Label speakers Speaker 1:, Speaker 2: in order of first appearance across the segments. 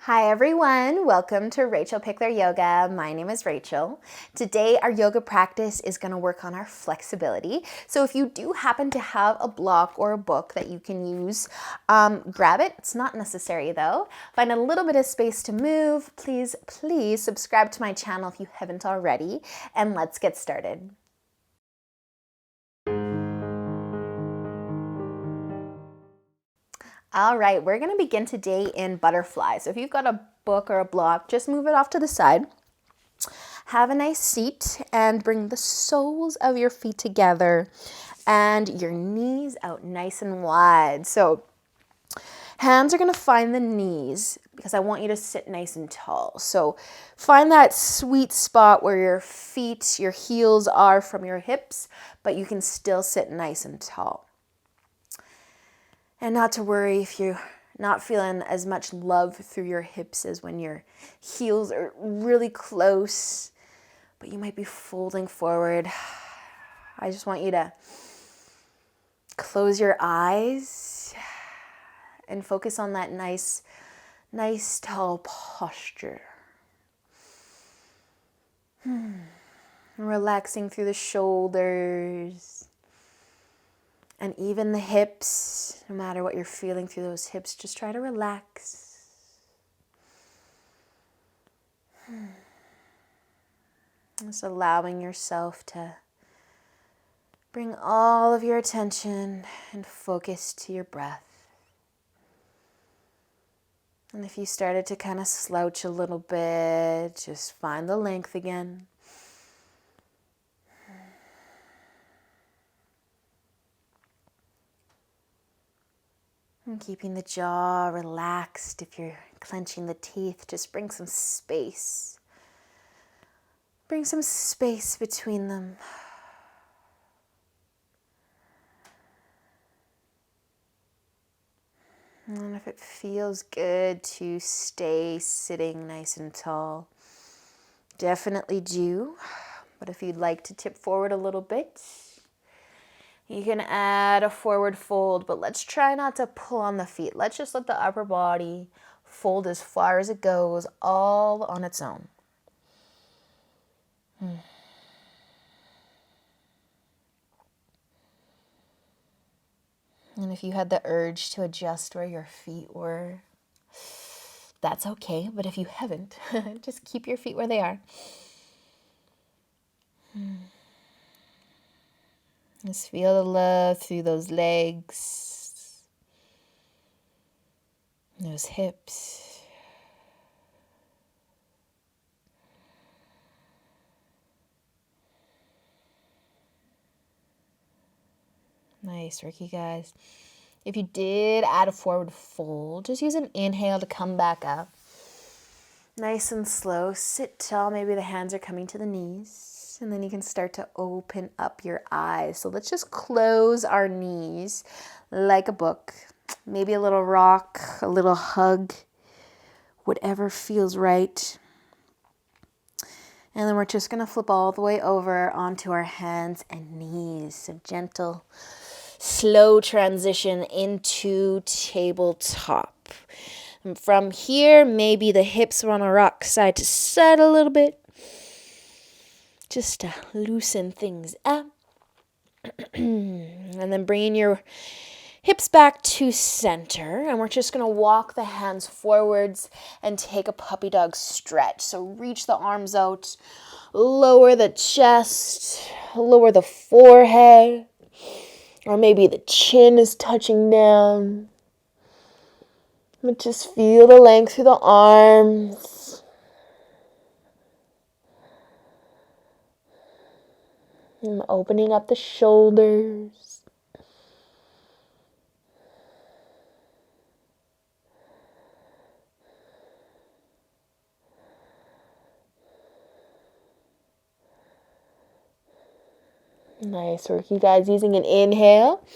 Speaker 1: Hi everyone, welcome to Rachel Pichler Yoga. My name is Rachel. Today our yoga practice is going to work on our flexibility. So if you do happen to have a block or a book that you can use, grab it. It's not necessary though. Find a little bit of space to move. Please subscribe to my channel if you haven't already, and let's get started. All right, we're going to begin today in butterfly. So if you've got a book or a block, just move it off to the side. Have a nice seat and bring the soles of your feet together and your knees out nice and wide. So hands are going to find the knees because I want you to sit nice and tall. So find that sweet spot where your feet, your heels are from your hips, but you can still sit nice and tall. And not to worry if you're not feeling as much love through your hips as when your heels are really close, but you might be folding forward. I just want you to close your eyes and focus on that nice tall posture. Relaxing through the shoulders. And even the hips, no matter what you're feeling through those hips, just try to relax. Just allowing yourself to bring all of your attention and focus to your breath. And if you started to kind of slouch a little bit, just find the length again. And keeping the jaw relaxed. If you're clenching the teeth, just bring some space. Bring some space between them. And if it feels good to stay sitting nice and tall, definitely do. But if you'd like to tip forward a little bit, you can add a forward fold, but let's try not to pull on the feet. Let's just let the upper body fold as far as it goes, all on its own. And if you had the urge to adjust where your feet were, that's okay. But if you haven't, just keep your feet where they are. Just feel the love through those legs, those hips. Nice work, you guys. If you did add a forward fold, just use an inhale to come back up. Nice and slow. Sit tall. Maybe the hands are coming to the knees. And then you can start to open up your eyes. So let's just close our knees like a book. Maybe a little rock, a little hug, whatever feels right. And then we're just going to flip all the way over onto our hands and knees. So gentle, slow transition into tabletop. And from here, maybe the hips want to rock side to side a little bit. Just to loosen things up. And then bringing your hips back to center. And we're just going to walk the hands forwards and take a puppy dog stretch. So reach the arms out, lower the chest, lower the forehead. Or maybe the chin is touching down. But just feel the length through the arms. And opening up the shoulders. Nice work, you guys. Using an inhale,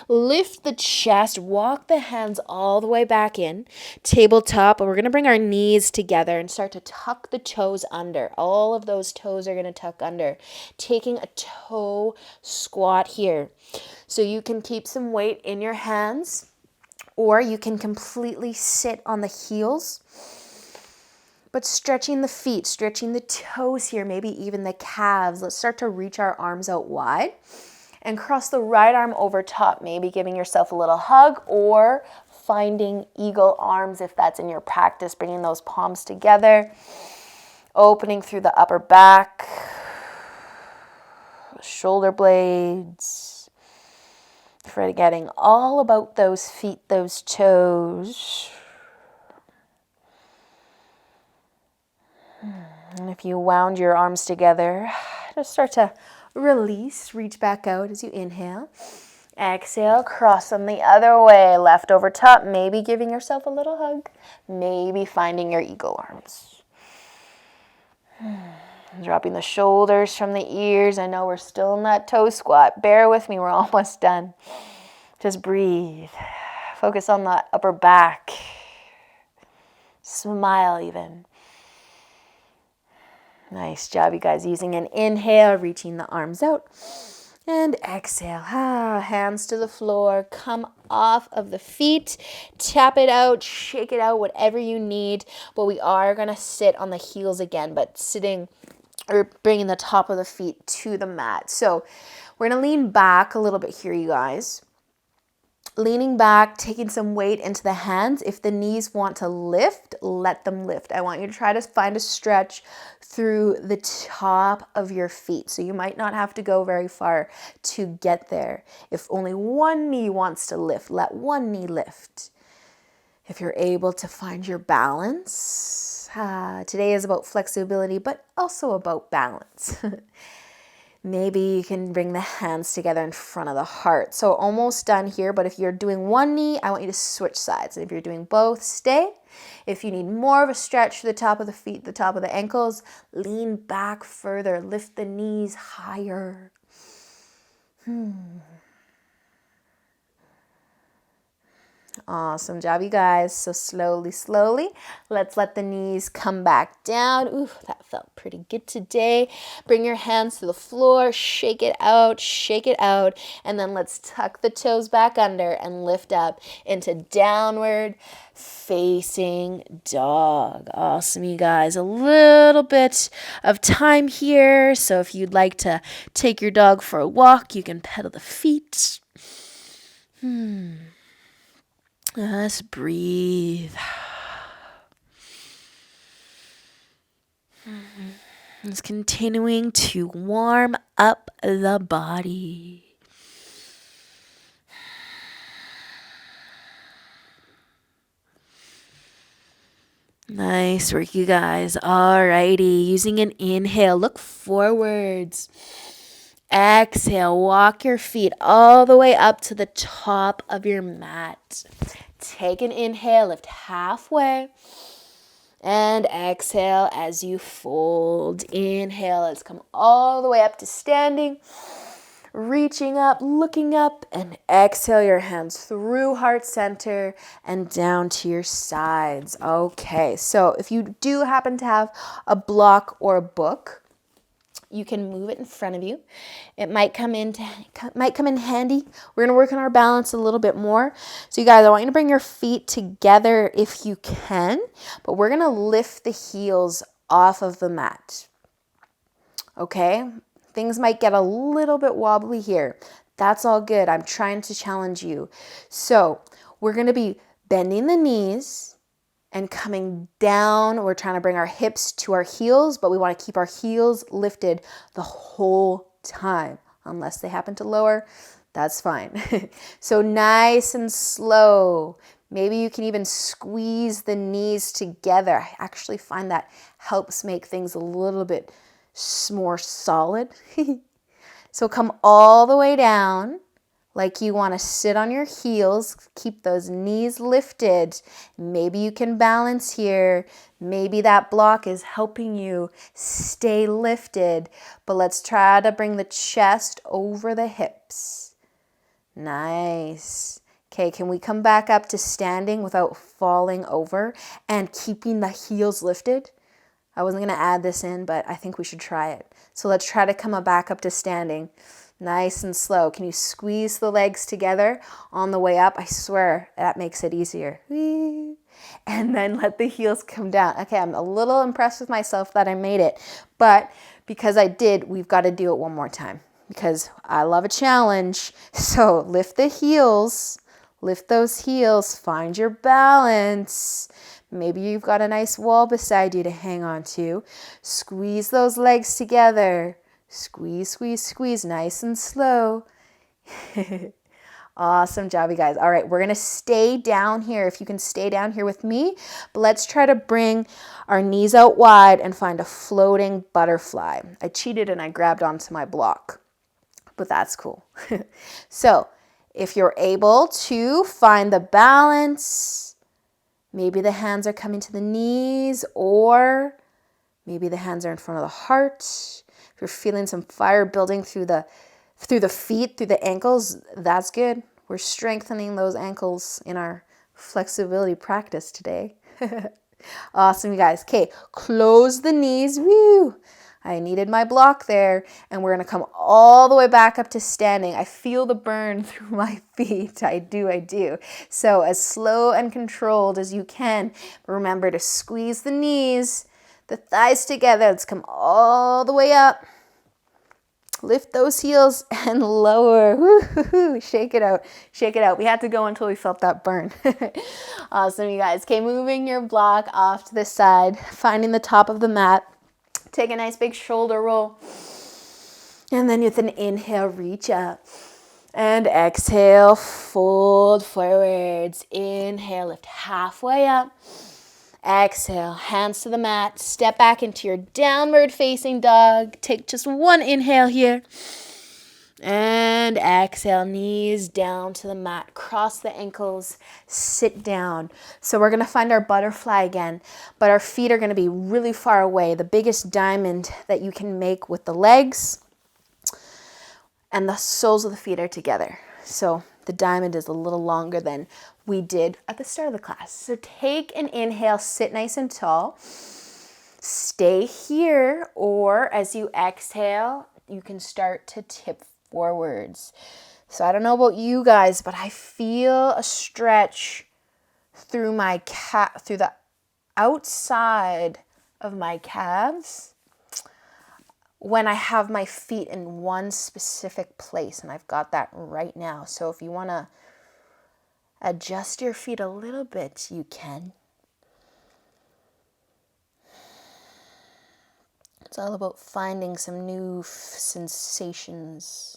Speaker 1: lift the chest, walk the hands all the way back in, tabletop, and we're going to bring our knees together and start to tuck the toes under. All of those toes are going to tuck under. Taking a toe squat here. So you can keep some weight in your hands, or you can completely sit on the heels. But stretching the feet, stretching the toes here, maybe even the calves. Let's start to reach our arms out wide and cross the right arm over top, maybe giving yourself a little hug or finding eagle arms if that's in your practice, bringing those palms together, opening through the upper back, shoulder blades, forgetting all about those feet, those toes. And if you wound your arms together, just start to release, reach back out as you inhale. Exhale, cross them the other way, left over top, maybe giving yourself a little hug, maybe finding your eagle arms. Dropping the shoulders from the ears. I know we're still in that toe squat. Bear with me, we're almost done. Just breathe. Focus on the upper back. Smile even. Nice job, you guys. Using an inhale, reaching the arms out. And exhale. Hands to the floor. Come off of the feet. Tap it out. Shake it out. Whatever you need. But we are going to sit on the heels again. But sitting or bringing the top of the feet to the mat. So we're going to lean back a little bit here, you guys. Leaning back, taking some weight into the hands. If the knees want to lift, let them lift. I want you to try to find a stretch through the top of your feet. So you might not have to go very far to get there. If only one knee wants to lift, let one knee lift. If you're able to find your balance, today is about flexibility, but also about balance. Maybe you can bring the hands together in front of the heart. So almost done here, but if you're doing one knee, I want you to switch sides. And if you're doing both, stay. If you need more of a stretch to the top of the feet, the top of the ankles, lean back further, lift the knees higher. Awesome job, you guys. So slowly, let's let the knees come back down. Ooh, that felt pretty good today. Bring your hands to the floor, shake it out, and then let's tuck the toes back under and lift up into downward facing dog. Awesome, you guys. A little bit of time here. So if you'd like to take your dog for a walk, you can pedal the feet. Just breathe. Just continuing to warm up the body. Nice work, you guys. Alrighty, using an inhale, look forwards. Exhale, walk your feet all the way up to the top of your mat. Take an inhale, lift halfway, and exhale as you fold. Inhale, let's come all the way up to standing, reaching up, looking up, and exhale your hands through heart center and down to your sides. Okay, so if you do happen to have a block or a book, you can move it in front of you. It might come in handy. We're going to work on our balance a little bit more. So you guys, I want you to bring your feet together if you can, but we're going to lift the heels off of the mat. Okay? Things might get a little bit wobbly here. That's all good. I'm trying to challenge you. So we're going to be bending the knees and coming down. We're trying to bring our hips to our heels, but we want to keep our heels lifted the whole time. Unless they happen to lower, that's fine. So nice and slow. Maybe you can even squeeze the knees together. I actually find that helps make things a little bit more solid. So come all the way down. Like you want to sit on your heels, keep those knees lifted. Maybe you can balance here. Maybe that block is helping you stay lifted. But let's try to bring the chest over the hips. Nice. Okay, can we come back up to standing without falling over and keeping the heels lifted? I wasn't going to add this in, but I think we should try it. So let's try to come back up to standing. Nice and slow. Can you squeeze the legs together on the way up? I swear that makes it easier. And then let the heels come down. Okay, I'm a little impressed with myself that I made it. But because I did, we've got to do it one more time because I love a challenge. So lift the heels. Lift those heels. Find your balance. Maybe you've got a nice wall beside you to hang on to. Squeeze those legs together. Squeeze, squeeze, squeeze, nice and slow. Awesome job, you guys. All right, we're going to stay down here. If you can stay down here with me, but let's try to bring our knees out wide and find a floating butterfly. I cheated and I grabbed onto my block, but that's cool. So if you're able to find the balance, maybe the hands are coming to the knees, or maybe the hands are in front of the heart. If you're feeling some fire building through the feet, through the ankles, that's good. We're strengthening those ankles in our flexibility practice today. Awesome, you guys. Okay, close the knees. Woo! I needed my block there. And we're going to come all the way back up to standing. I feel the burn through my feet. I do. So as slow and controlled as you can. Remember to squeeze the knees, the thighs together. Let's come all the way up. Lift those heels and lower. Woo-hoo-hoo. Shake it out. Shake it out. We had to go until we felt that burn. Awesome, you guys. Okay, moving your block off to the side, finding the top of the mat. Take a nice big shoulder roll. And then with an inhale, reach up. And exhale, fold forwards. Inhale, lift halfway up. Exhale, hands to the mat. Step back into your downward facing dog. Take just one inhale here. And exhale, knees down to the mat. Cross the ankles, sit down. So we're going to find our butterfly again, but our feet are going to be really far away. The biggest diamond that you can make with the legs and the soles of the feet are together. So the diamond is a little longer than we did at the start of the class. So take an inhale, sit nice and tall. Stay here, or as you exhale, you can start to tip forwards. So I don't know about you guys, but I feel a stretch through my through the outside of my calves when I have my feet in one specific place, and I've got that right now. So if you want to adjust your feet a little bit, you can. It's all about finding some new sensations.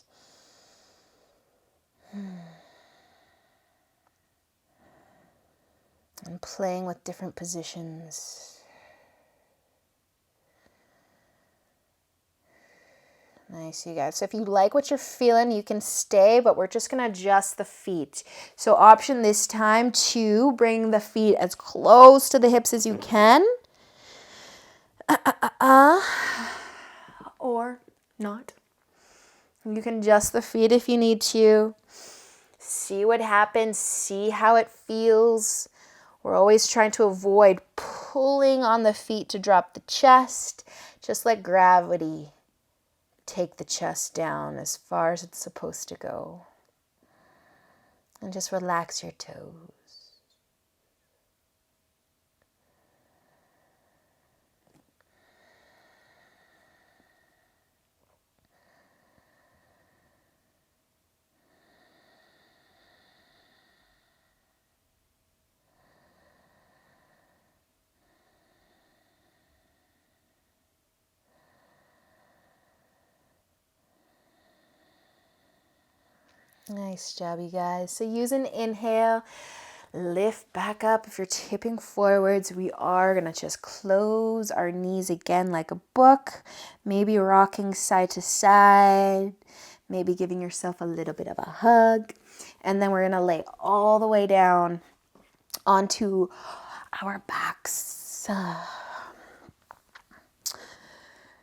Speaker 1: And playing with different positions. Nice, you guys. So if you like what you're feeling, you can stay, but we're just going to adjust the feet. So option this time to bring the feet as close to the hips as you can. Or not. You can adjust the feet if you need to. See what happens. See how it feels. We're always trying to avoid pulling on the feet to drop the chest. Just let gravity take the chest down as far as it's supposed to go. And just relax your toes. Nice job, you guys. So use an inhale, lift back up. If you're tipping forwards, we are going to just close our knees again like a book, maybe rocking side to side, maybe giving yourself a little bit of a hug. And then we're going to lay all the way down onto our backs.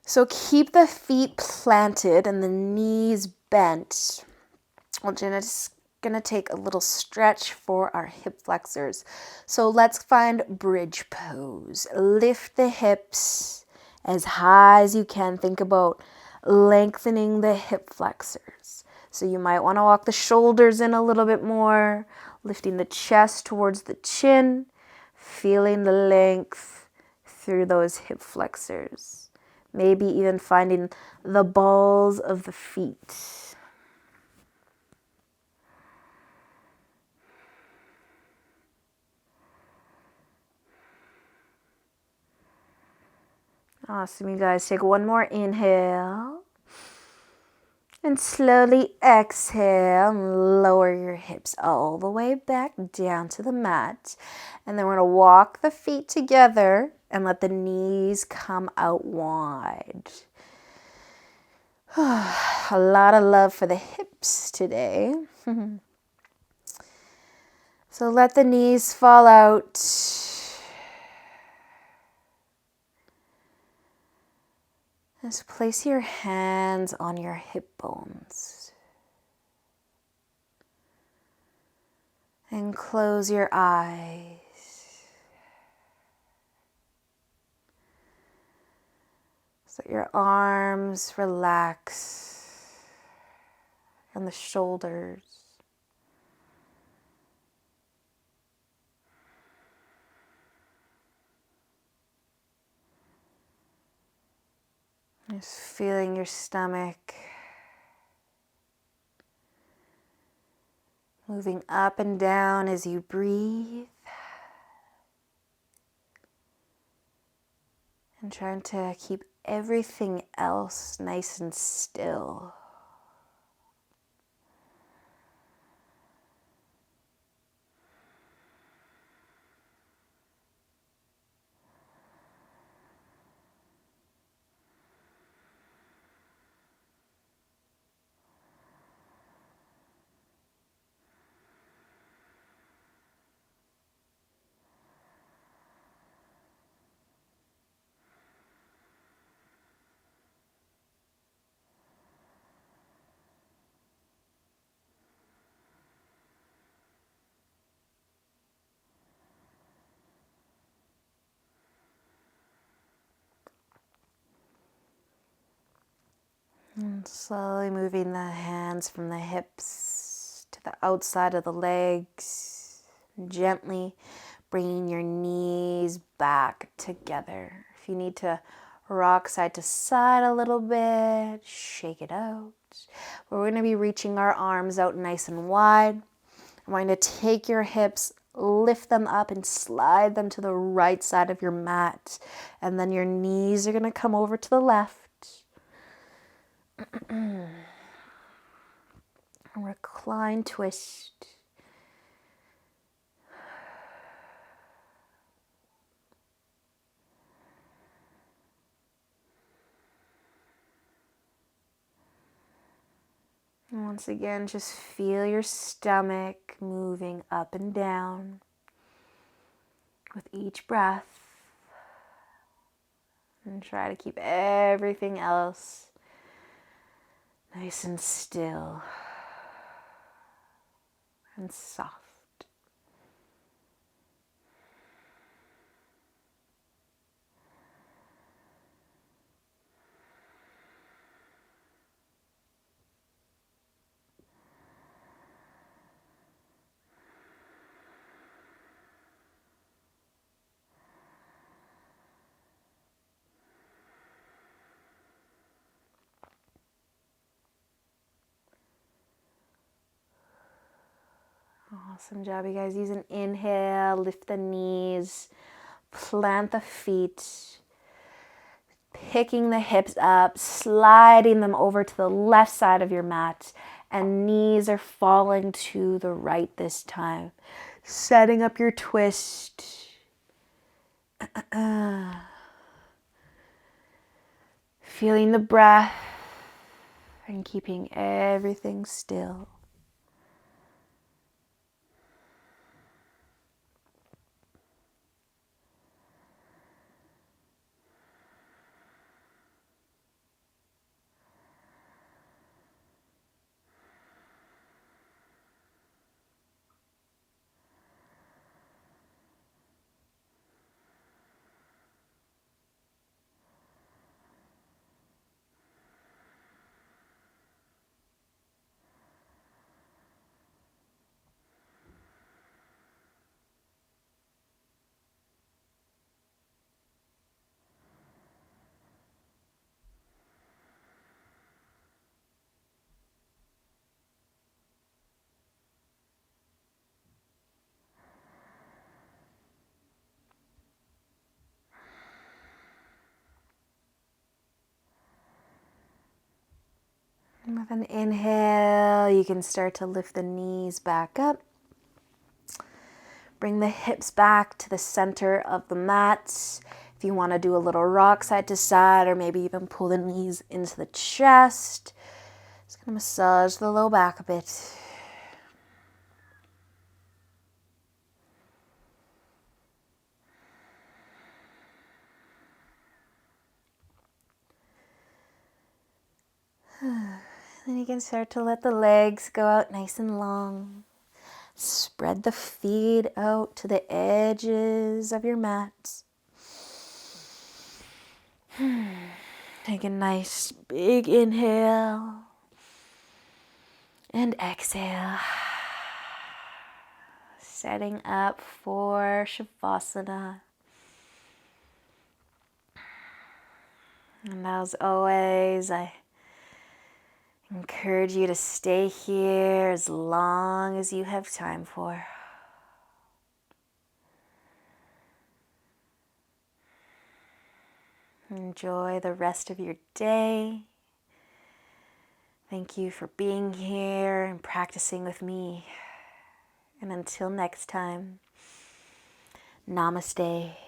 Speaker 1: So keep the feet planted and the knees bent. We're just going to take a little stretch for our hip flexors. So let's find bridge pose. Lift the hips as high as you can. Think about lengthening the hip flexors. So you might want to walk the shoulders in a little bit more, lifting the chest towards the chin, feeling the length through those hip flexors. Maybe even finding the balls of the feet. Awesome, you guys. Take one more inhale. And slowly exhale and lower your hips all the way back down to the mat. And then we're going to walk the feet together and let the knees come out wide. A lot of love for the hips today. So let the knees fall out. Just place your hands on your hip bones. And close your eyes. So your arms relax and the shoulders. Just feeling your stomach moving up and down as you breathe. And trying to keep everything else nice and still. And slowly moving the hands from the hips to the outside of the legs. Gently bringing your knees back together. If you need to rock side to side a little bit, shake it out. We're going to be reaching our arms out nice and wide. I'm going to take your hips, lift them up and slide them to the right side of your mat. And then your knees are going to come over to the left. Recline, twist. And once again, just feel your stomach moving up and down with each breath. And try to keep everything else nice and still and soft. Awesome job, you guys. Use an inhale, lift the knees, plant the feet, picking the hips up, sliding them over to the left side of your mat, and knees are falling to the right this time. Setting up your twist. Feeling the breath and keeping everything still. Have an inhale. You can start to lift the knees back up. Bring the hips back to the center of the mat. If you want to do a little rock side to side, or maybe even pull the knees into the chest. Just going to massage the low back a bit. Then you can start to let the legs go out nice and long. Spread the feet out to the edges of your mat. Take a nice big inhale and exhale. Setting up for Shavasana. And as always, I encourage you to stay here as long as you have time for. Enjoy the rest of your day. Thank you for being here and practicing with me. And until next time, namaste.